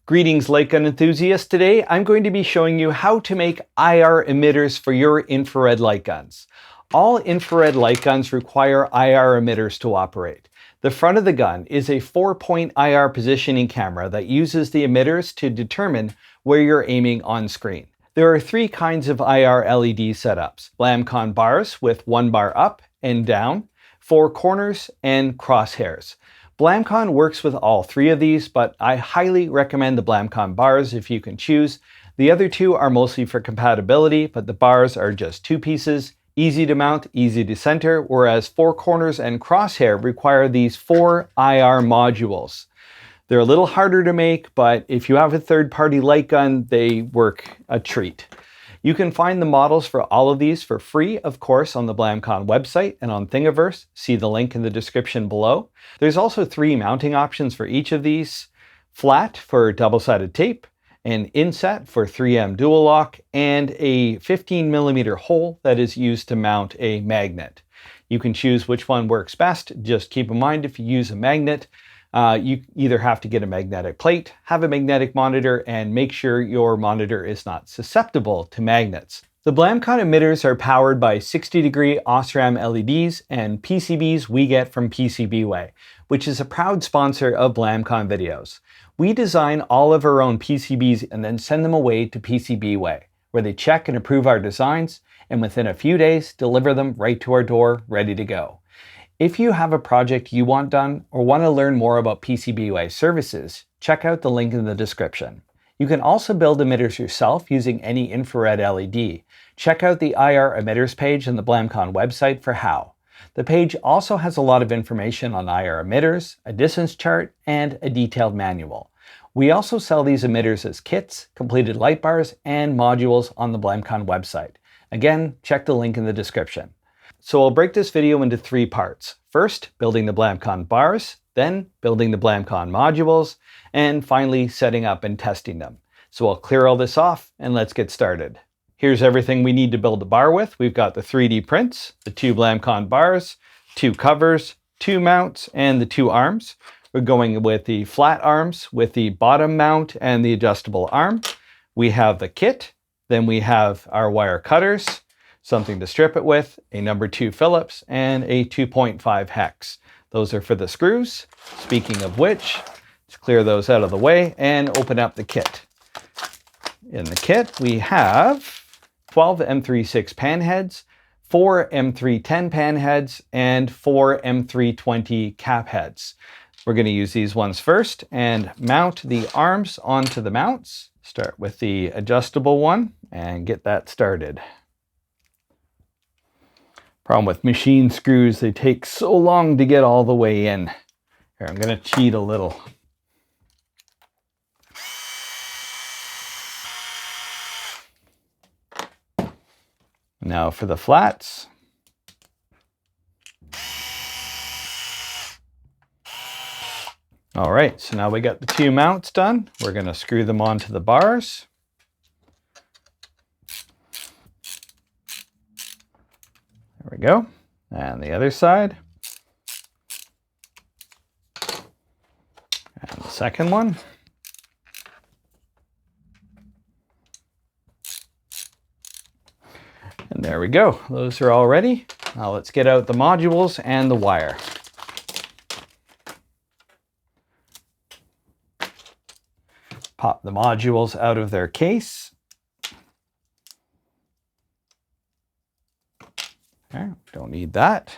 Greetings light gun enthusiasts. Today I'm going to be showing you how to make IR emitters for your infrared light guns. All infrared light guns require IR emitters to operate. The front of the gun is a 4-point IR positioning camera that uses the emitters to determine where you're aiming on screen. There are 3 kinds of IR LED setups: Blamcon bars with 1 bar up and down, 4 corners, and crosshairs. Blamcon works with all 3 of these, but I highly recommend the Blamcon bars if you can choose. The other 2 are mostly for compatibility, but the bars are just 2 pieces, easy to mount, easy to center, whereas 4 corners and crosshair require these 4 IR modules. They're a little harder to make, but if you have a third-party light gun, they work a treat. You can find the models for all of these for free, of course, on the Blamcon website and on Thingiverse. See the link in the description below. There's also 3 mounting options for each of these: flat for double-sided tape, an inset for 3M dual lock, and a 15mm hole that is used to mount a magnet. You can choose which one works best. Just keep in mind, if you use a magnet, you either have to get a magnetic plate, have a magnetic monitor, and make sure your monitor is not susceptible to magnets. The Blamcon emitters are powered by 60-degree OSRAM LEDs and PCBs we get from PCBWay, which is a proud sponsor of Blamcon videos. We design all of our own PCBs and then send them away to PCBWay, where they check and approve our designs, and within a few days deliver them right to our door, ready to go. If you have a project you want done or want to learn more about PCBWay services, check out the link in the description. You can also build emitters yourself using any infrared LED. Check out the IR emitters page on the Blamcon website for how. The page also has a lot of information on IR emitters, a distance chart, and a detailed manual. We also sell these emitters as kits, completed light bars, and modules on the Blamcon website. Again, check the link in the description. So I'll break this video into 3 parts. First, building the Blamcon bars, then building the Blamcon modules, and finally setting up and testing them. So I'll clear all this off and let's get started. Here's everything we need to build the bar with. We've got the 3D prints, the 2 Blamcon bars, 2 covers, 2 mounts, and the 2 arms. We're going with the flat arms with the bottom mount and the adjustable arm. We have the kit, then we have our wire cutters, something to strip it with, a number 2 Phillips, and a 2.5 hex. Those are for the screws. Speaking of which, let's clear those out of the way and open up the kit. In the kit, we have 12 M36 pan heads, 4 M310 pan heads, and 4 M320 cap heads. We're going to use these ones first and mount the arms onto the mounts. Start with the adjustable one and get that started. Problem with machine screws, they take so long to get all the way in. Here, I'm going to cheat a little. Now for the flats. All right, so now we got the 2 mounts done. We're going to screw them onto the bars. There we go. And the other side. And the second one. And there we go. Those are all ready. Now let's get out the modules and the wire. Pop the modules out of their case. Okay, don't need that.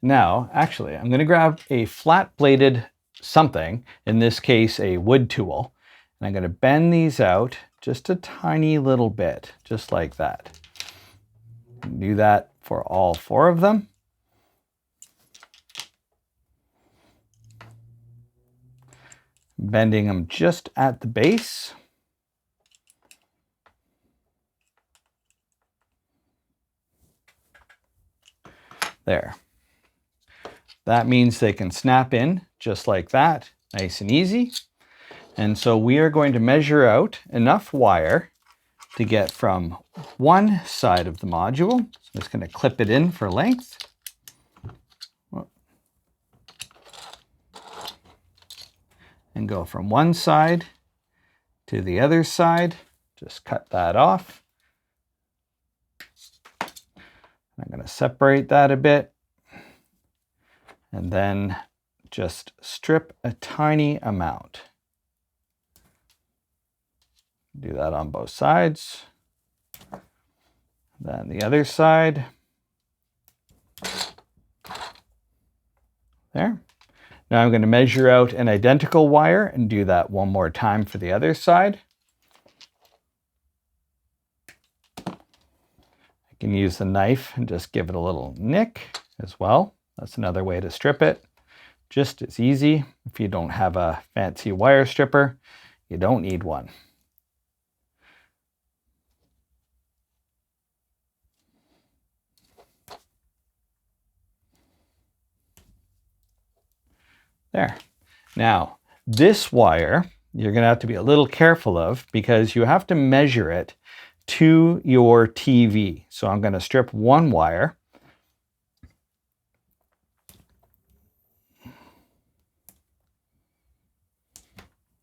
Now, actually, I'm going to grab a flat-bladed something, in this case a wood tool, and I'm going to bend these out just a tiny little bit, just like that. Do that for all 4 of them. Bending them just at the base. There. That means they can snap in just like that, nice and easy. And so we are going to measure out enough wire to get from one side of the module. So I'm just going to clip it in for length. and go from one side to the other side. Just cut that off. I'm going to separate that a bit and then just strip a tiny amount. Do that on both sides. Then the other side. There. Now I'm going to measure out an identical wire and do that one more time for the other side. I can use the knife and just give it a little nick as well. That's another way to strip it. Just as easy. If you don't have a fancy wire stripper, you don't need one. There. Now, this wire, you're going to have to be a little careful of because you have to measure it to your TV. So I'm going to strip one wire.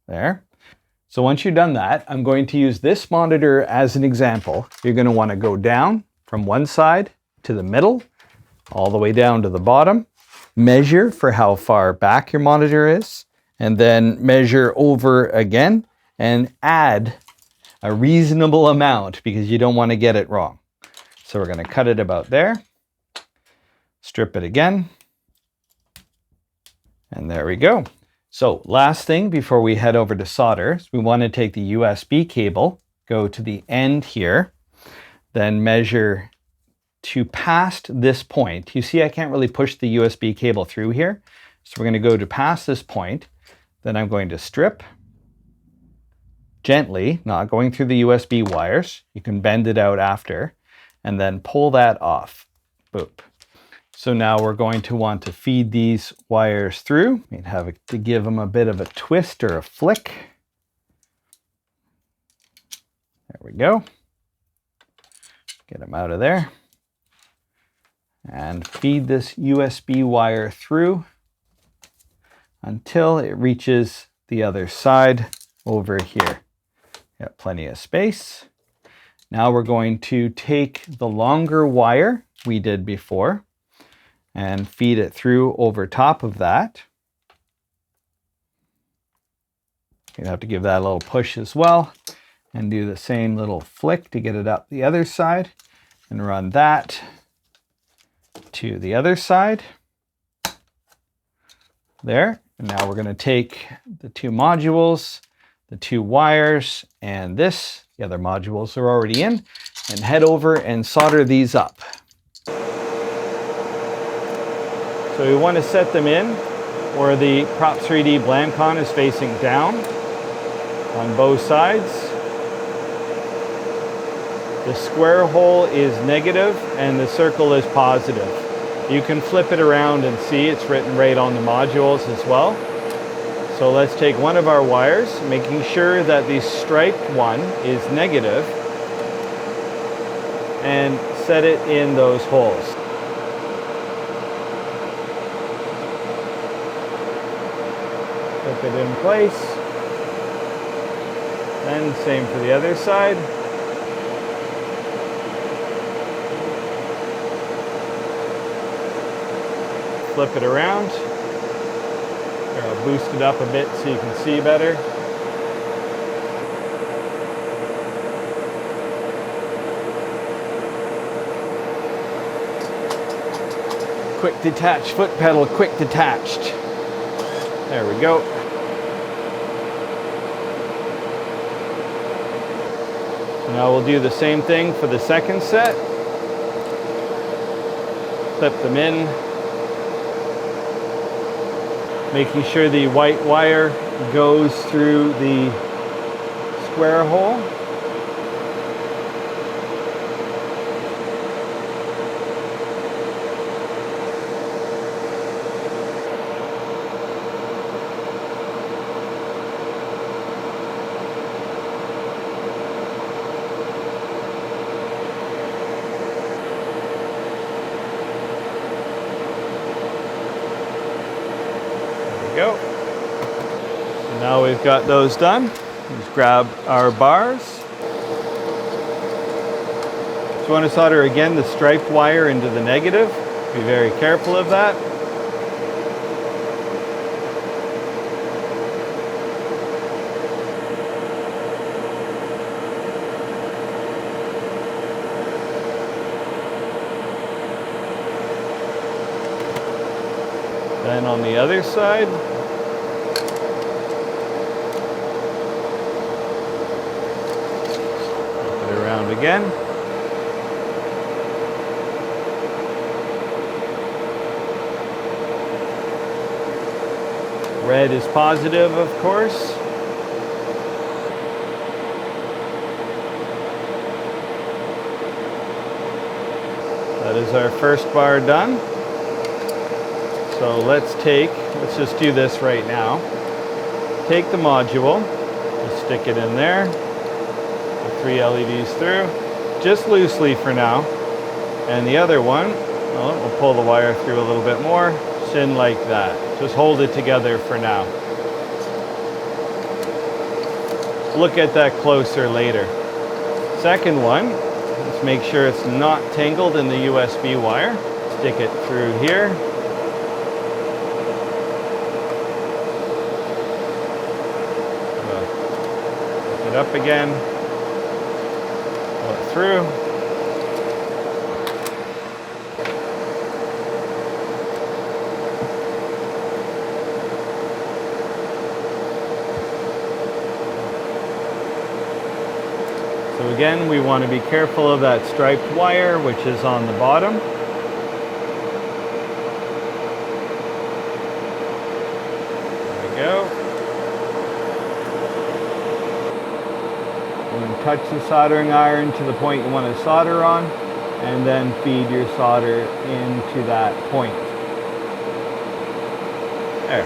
There. So once you've done that, I'm going to use this monitor as an example. You're going to want to go down from one side to the middle, all the way down to the bottom. Measure for how far back your monitor is, and then measure over again and add a reasonable amount because you don't want to get it wrong. So we're going to cut it about there, strip it again, and there we go. So last thing before we head over to solder is we want to take the USB cable, go to the end here, then measure to past this point. You see I can't really push the USB cable through here. So we're going to go to past this point. Then I'm going to strip gently, not going through the USB wires. You can bend it out after and then pull that off. Boop. So now we're going to want to feed these wires through. We'd have to give them a bit of a twist or a flick. There we go. Get them out of there. And feed this USB wire through until it reaches the other side over here. Got plenty of space. Now we're going to take the longer wire we did before and feed it through over top of that. You have to give that a little push as well and do the same little flick to get it up the other side and run that to the other side. There. And now we're going to take the two modules, the two wires, and this, the other modules are already in, and head over and solder these up. So we want to set them in where the Prop 3D Blamcon is facing down on both sides. The square hole is negative and the circle is positive. You can flip it around and see it's written right on the modules as well. So let's take one of our wires, making sure that the striped one is negative, and set it in those holes. Flip it in place. Then same for the other side. Flip it around. Here, I'll boost it up a bit so you can see better. Quick detach foot pedal, quick detached. There we go. So now we'll do the same thing for the second set. Clip them in. Making sure the white wire goes through the square hole. Go. So Now we've got those done. Let's grab our bars. So you want to solder again the striped wire into the negative. Be very careful of that. Then on the other side, flip it around again. Red is positive, of course. That is our first bar done. So let's just do this right now. Take the module, just stick it in there, put 3 LEDs through, just loosely for now. And the other one, well, we'll pull the wire through a little bit more, just in like that. Just hold it together for now. Look at that closer later. Second one, let's make sure it's not tangled in the USB wire. Stick it through here. It up again, pull it through. So again, we want to be careful of that striped wire, which is on the bottom. There we go. Touch the soldering iron to the point you want to solder on, and then feed your solder into that point. There.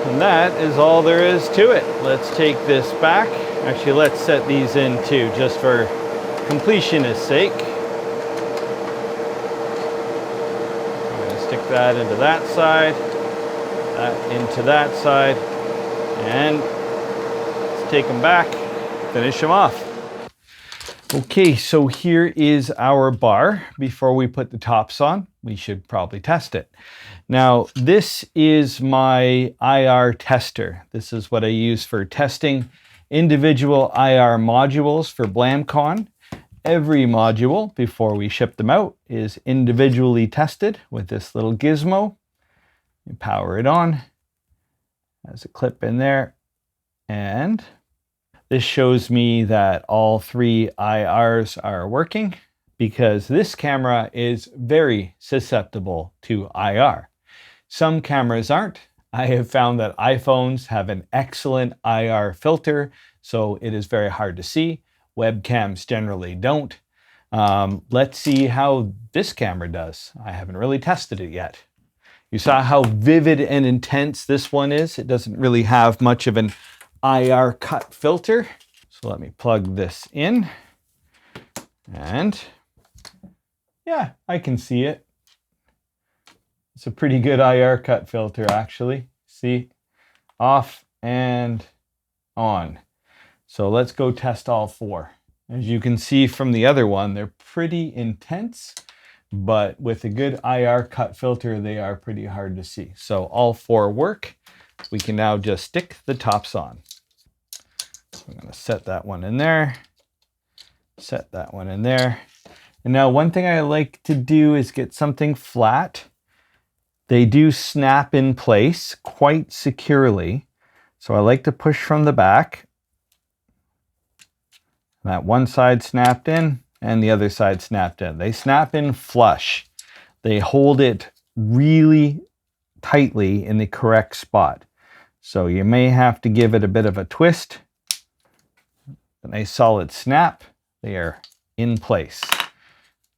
And that is all there is to it. Let's take this back. Actually, let's set these in too, just for completionist sake. I'm going to stick that into that side, that into that side, and take them back, finish them off. Okay, so here is our bar. Before we put the tops on, we should probably test it. Now, this is my IR tester. This is what I use for testing individual IR modules for Blamcon. Every module, before we ship them out, is individually tested with this little gizmo. You power it on. There's a clip in there. And this shows me that all 3 IRs are working, because this camera is very susceptible to IR. Some cameras aren't. I have found that iPhones have an excellent IR filter, so it is very hard to see. Webcams generally don't. Let's see how this camera does. I haven't really tested it yet. You saw how vivid and intense this one is. It doesn't really have much of an IR cut filter. So let me plug this in, and yeah, I can see it. It's a pretty good IR cut filter, actually. See, off and on. So let's go test all 4. As you can see from the other one, they're pretty intense, but with a good IR cut filter, they are pretty hard to see. So all 4 work. We can now just stick the tops on. So I'm going to set that one in there, set that one in there. And now one thing I like to do is get something flat. They do snap in place quite securely. So I like to push from the back. That one side snapped in and the other side snapped in. They snap in flush. They hold it really tightly in the correct spot. So you may have to give it a bit of a twist. A nice solid snap. They are in place.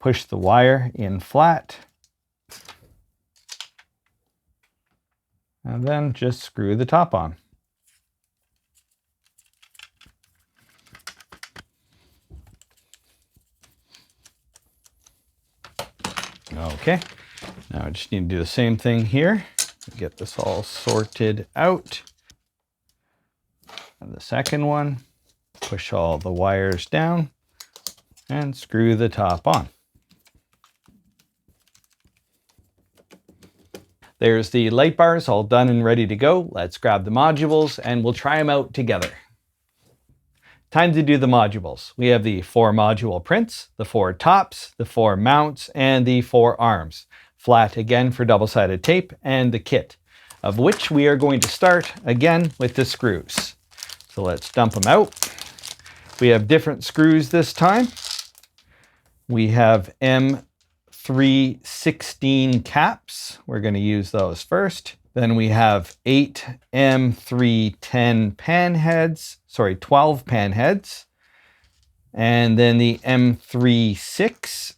Push the wire in flat. And then just screw the top on. Okay, now I just need to do the same thing here. Get this all sorted out. And the second one, push all the wires down and screw the top on. There's the light bars all done and ready to go. Let's grab the modules and we'll try them out together. Time to do the modules. We have the 4 module prints, the 4 tops, the 4 mounts, and the 4 arms. Flat again for double-sided tape, and the kit, of which we are going to start again with the screws. So let's dump them out. We have different screws this time. We have M316 caps. We're going to use those first. Then we have 8 M310 pan heads, 12 pan heads. And then the M36,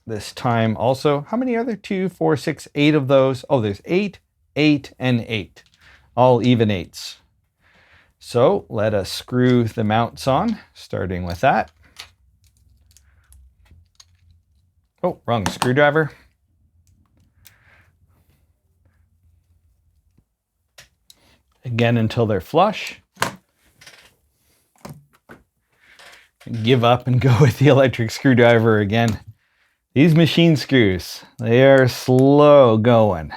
this time also. How many are there? 2, 4, 6, 8 of those. Oh, there's 8, 8, and 8. All even 8s. So let us screw the mounts on, starting with that. Oh, wrong screwdriver. Again until they're flush. Give up and go with the electric screwdriver again. These machine screws, they are slow going.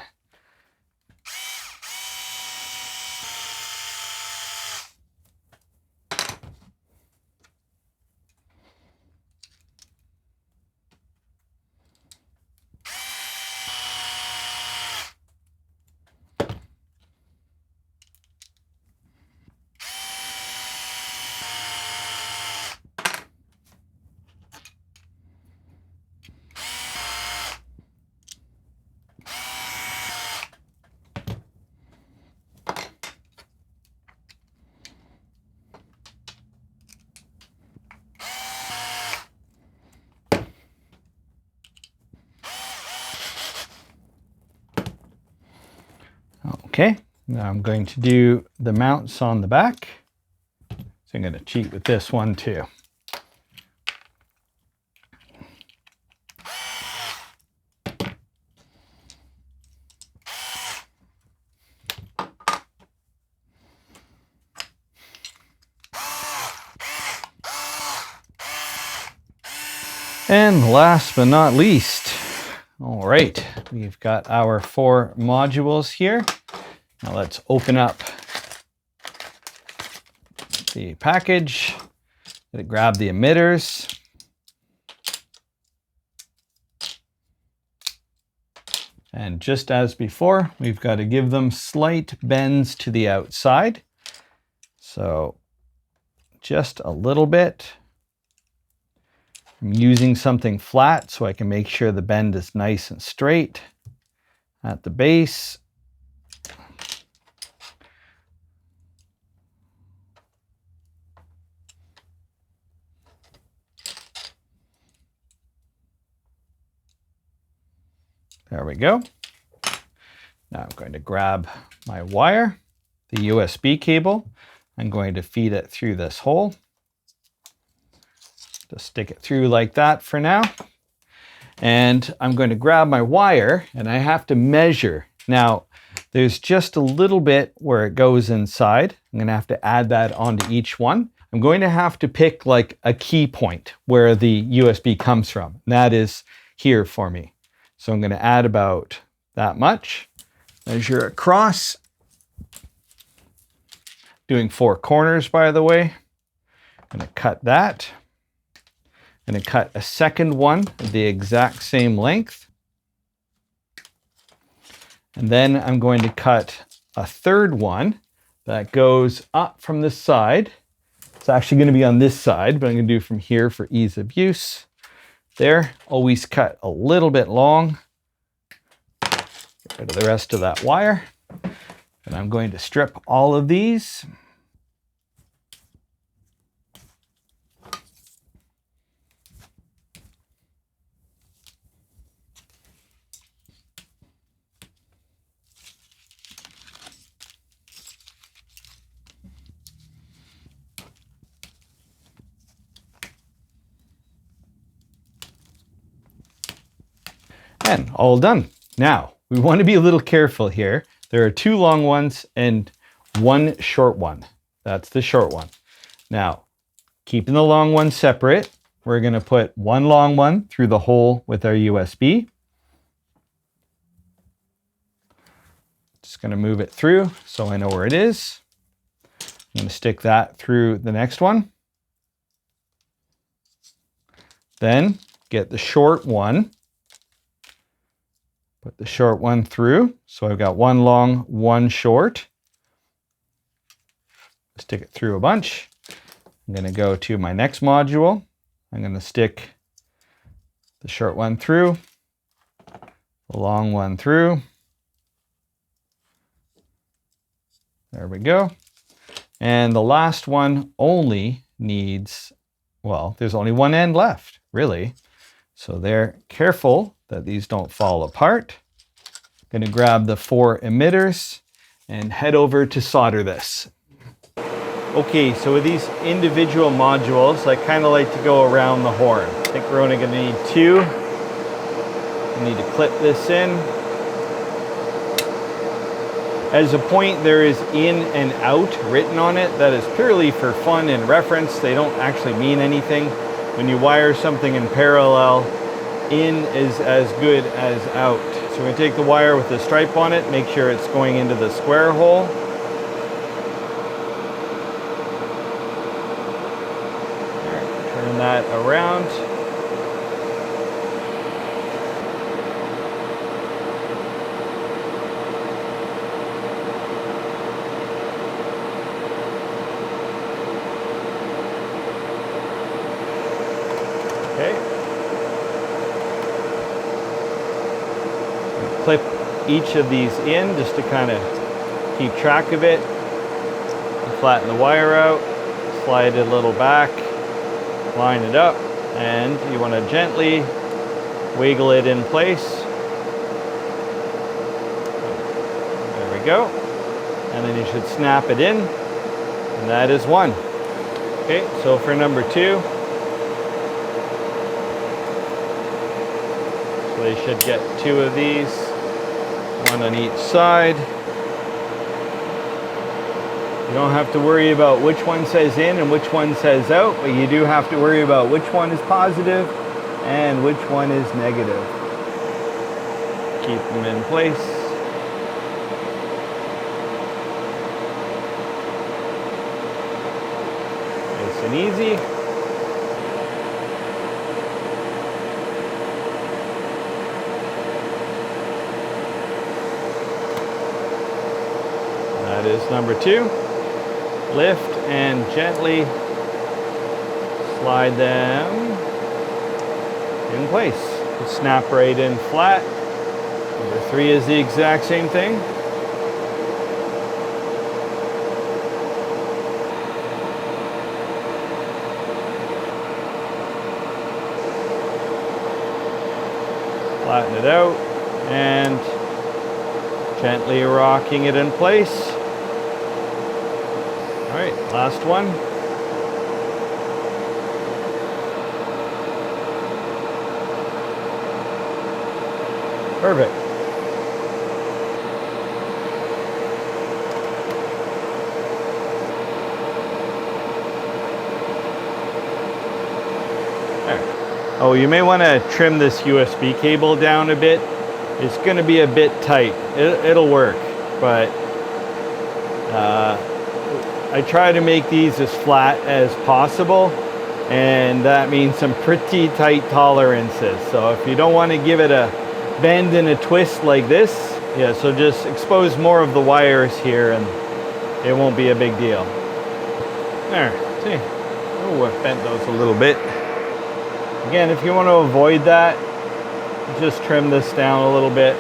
Okay, now I'm going to do the mounts on the back. So I'm going to cheat with this one too. And last but not least, all right, we've got our 4 modules here. Now let's open up the package. Gonna grab the emitters. And just as before, we've got to give them slight bends to the outside. So just a little bit. I'm using something flat so I can make sure the bend is nice and straight at the base. There we go. Now I'm going to grab my wire, the USB cable. I'm going to feed it through this hole. Just stick it through like that for now. And I'm going to grab my wire and I have to measure. Now, there's just a little bit where it goes inside. I'm going to have to add that onto each one. I'm going to have to pick like a key point where the USB comes from. And that is here for me. So I'm going to add about that much. Measure across. Doing 4 corners, by the way. I'm going to cut that. I'm going to cut a second one of the exact same length. And then I'm going to cut a third one that goes up from the side. It's actually going to be on this side, but I'm going to do from here for ease of use. There, always cut a little bit long. Get rid of the rest of that wire. And I'm going to strip all of these. And all done. Now, we want to be a little careful here There are 2 long ones and 1 short one. That's the short one. Now, keeping the long one separate, we're going to put 1 long one through the hole with our USB. Just going to move it through so I know where it is. I'm going to stick that through the next one. Then get the short one. Put the short one through. So I've got 1 long, 1 short. Stick it through a bunch. I'm going to go to my next module. I'm going to stick the short one through, the long one through. There we go. And the last one only needs, well, there's only 1 end left, really. So they're careful that these don't fall apart. I'm going to grab the 4 emitters and head over to solder this. Okay, so with these individual modules, I kind of like to go around the horn. I think we're only going to need 2. I need to clip this in. As a point, there is in and out written on it. That is purely for fun and reference. They don't actually mean anything. When you wire something in parallel, in is as good as out. So we're going to take the wire with the stripe on it, make sure it's going into the square hole. Turn that around. Okay. Clip each of these in just to kind of keep track of it. Flatten the wire out, slide it a little back, line it up, and you want to gently wiggle it in place. There we go. And then you should snap it in, and that is 1. Okay, so for number 2, so they should get 2 of these, 1 on each side. You don't have to worry about which one says in and which one says out, but you do have to worry about which one is positive and which one is negative. Keep them in place. Nice and easy. That is number 2. Lift and gently slide them in place. Snap right in flat. Number 3 is the exact same thing. Flatten it out and gently rocking it in place. All right, last one. Perfect. There. Oh, you may want to trim this USB cable down a bit. It's going to be a bit tight. It'll work, but I try to make these as flat as possible, and that means some pretty tight tolerances. So if you don't want to give it a bend and a twist like this, yeah, so just expose more of the wires here and it won't be a big deal. There, see? Oh, I've bent those a little bit. Again, if you want to avoid that, just trim this down a little bit.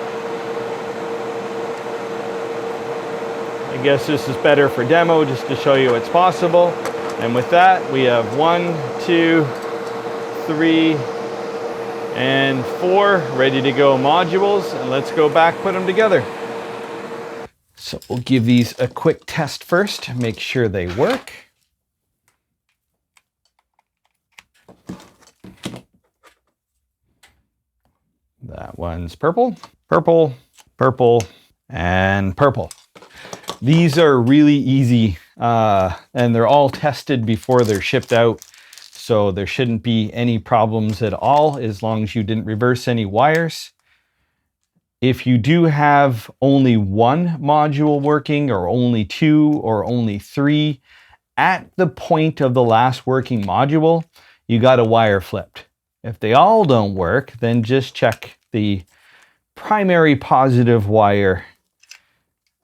I guess this is better for demo, just to show you it's possible. And with that, we have 1, 2, 3, and 4 ready to go modules. And let's go back, put them together. So we'll give these a quick test first, make sure they work. That one's purple, purple, purple, and purple. These are really easy, and they're all tested before they're shipped out. So there shouldn't be any problems at all as long as you didn't reverse any wires. If you do have only one module working, or only two, or only three, at the point of the last working module, you got a wire flipped. If they all don't work, then just check the primary positive wire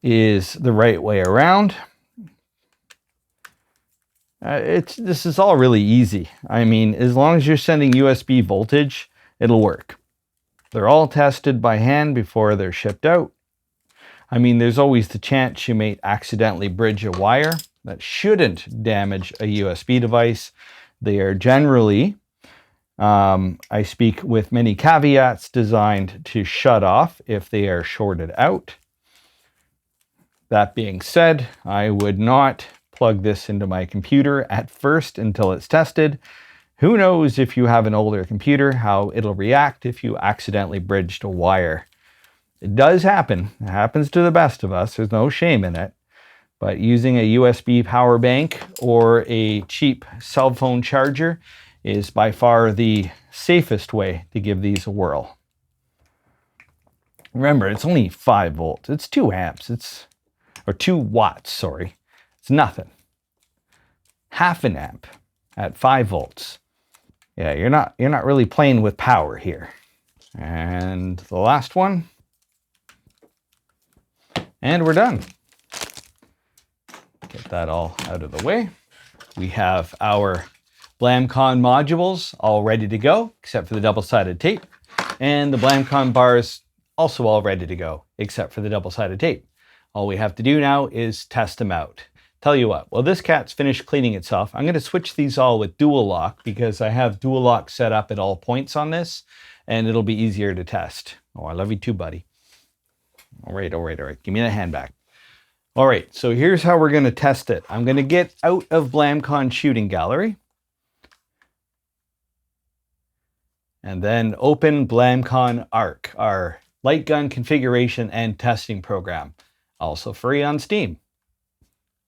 is the right way around. This is all really easy. I mean, as long as you're sending USB voltage, it'll work. They're all tested by hand before they're shipped out. I mean, there's always the chance you may accidentally bridge a wire. That shouldn't damage a USB device. They are generally, I speak with many caveats, designed to shut off if they are shorted out. That being said, I would not plug this into my computer at first until it's tested. Who knows, if you have an older computer, how it'll react if you accidentally bridged a wire. It does happen. It happens to the best of us. There's no shame in it. But using a USB power bank or a cheap cell phone charger is by far the safest way to give these a whirl. Remember, it's only 5 volts. It's 2 amps. Or 2 watts, sorry. It's nothing. Half an amp at 5 volts. Yeah, you're not really playing with power here. And the last one. And we're done. Get that all out of the way. We have our Blamcon modules all ready to go, except for the double-sided tape. And the Blamcon bars also all ready to go, except for the double-sided tape. All we have to do now is test them out. Tell you what, well, this cat's finished cleaning itself. I'm going to switch these all with dual lock because I have dual lock set up at all points on this, and it'll be easier to test. Oh, I love you too, buddy. All right. Give me that hand back. All right, so here's how we're going to test it. I'm going to get out of Blamcon Shooting Gallery. And then open Blamcon ARC, our light gun configuration and testing program. Also free on Steam.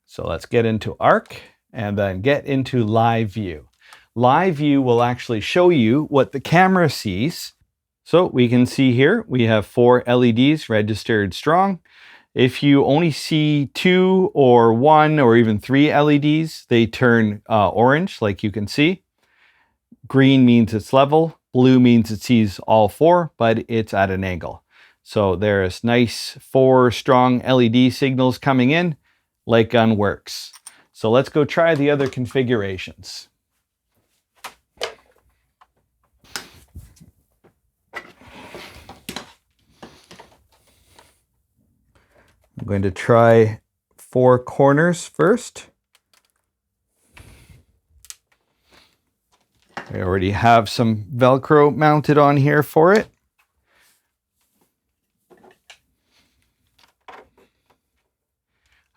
So let's get into ARC and then get into Live View. Live View will actually show you what the camera sees. So we can see here, we have 4 LEDs registered strong. If you only see 2 or 1 or even 3 LEDs, they turn orange, like you can see. Green means it's level. Blue means it sees all 4, but it's at an angle. So there's nice 4 strong LED signals coming in. Light gun works. So let's go try the other configurations. I'm going to try 4 corners first. I already have some Velcro mounted on here for it.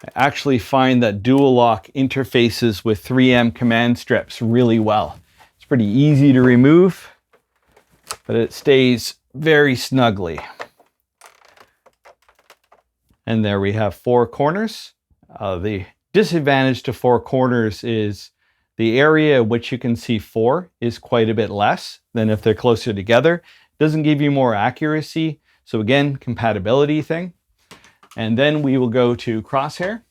I actually find that dual lock interfaces with 3M command strips really well. It's pretty easy to remove, but it stays very snugly. And there we have 4 corners. The disadvantage to 4 corners is the area which you can see 4 is quite a bit less than if they're closer together. It doesn't give you more accuracy. So again, compatibility thing. And then we will go to crosshair.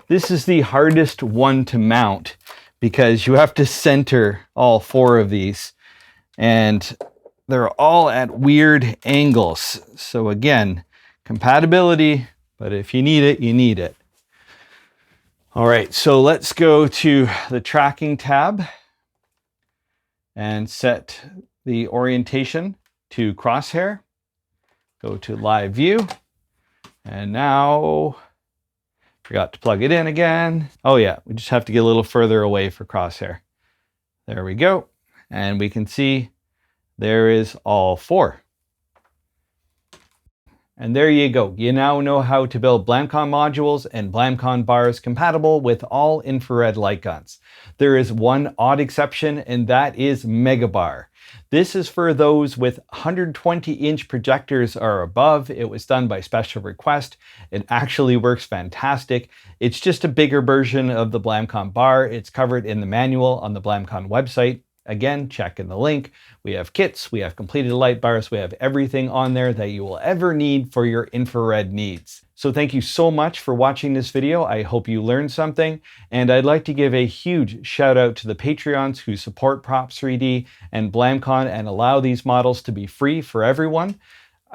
This is the hardest one to mount because you have to center all 4 of these. And they're all at weird angles. So again, compatibility, but if you need it, you need it. All right, so let's go to the tracking tab and set the orientation to crosshair. Go to live view. And now, forgot to plug it in again. Oh yeah, we just have to get a little further away for crosshair. There we go. And we can see there is all 4. And there you go. You now know how to build Blamcon modules and Blamcon bars compatible with all infrared light guns. There is one odd exception, and that is Megabar. This is for those with 120-inch projectors or above. It was done by special request. It actually works fantastic. It's just a bigger version of the Blamcon bar. It's covered in the manual on the Blamcon website. Again, check in the link. We have kits, we have completed light bars, we have everything on there that you will ever need for your infrared needs. So thank you so much for watching this video. I hope you learned something. And I'd like to give a huge shout out to the Patreons who support Props3D and Blamcon and allow these models to be free for everyone.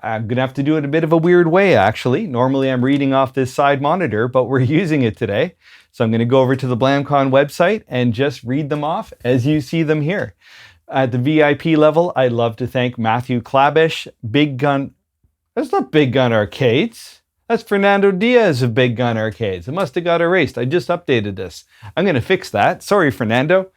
I'm gonna have to do it a bit of a weird way, actually. Normally I'm reading off this side monitor, but we're using it today. So I'm gonna go over to the Blamcon website and just read them off as you see them here. At the VIP level, I'd love to thank Matthew Klabish, Big Gun. That's not Big Gun Arcades. That's Fernando Diaz of Big Gun Arcades. It must have got erased. I just updated this. I'm gonna fix that. Sorry, Fernando.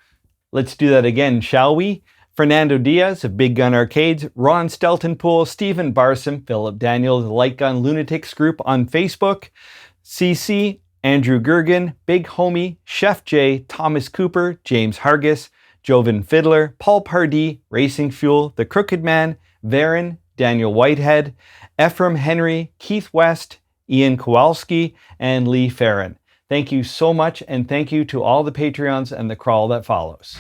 Let's do that again, shall we? Fernando Diaz of Big Gun Arcades, Ron Steltonpool, Stephen Barsom, Philip Daniel, the Light Gun Lunatics group on Facebook, CC, Andrew Gergen, Big Homie, Chef J, Thomas Cooper, James Hargis, Joven Fiddler, Paul Pardee, Racing Fuel, The Crooked Man, Varen, Daniel Whitehead, Ephraim Henry, Keith West, Ian Kowalski, and Lee Farron. Thank you so much, and thank you to all the Patreons and the crawl that follows.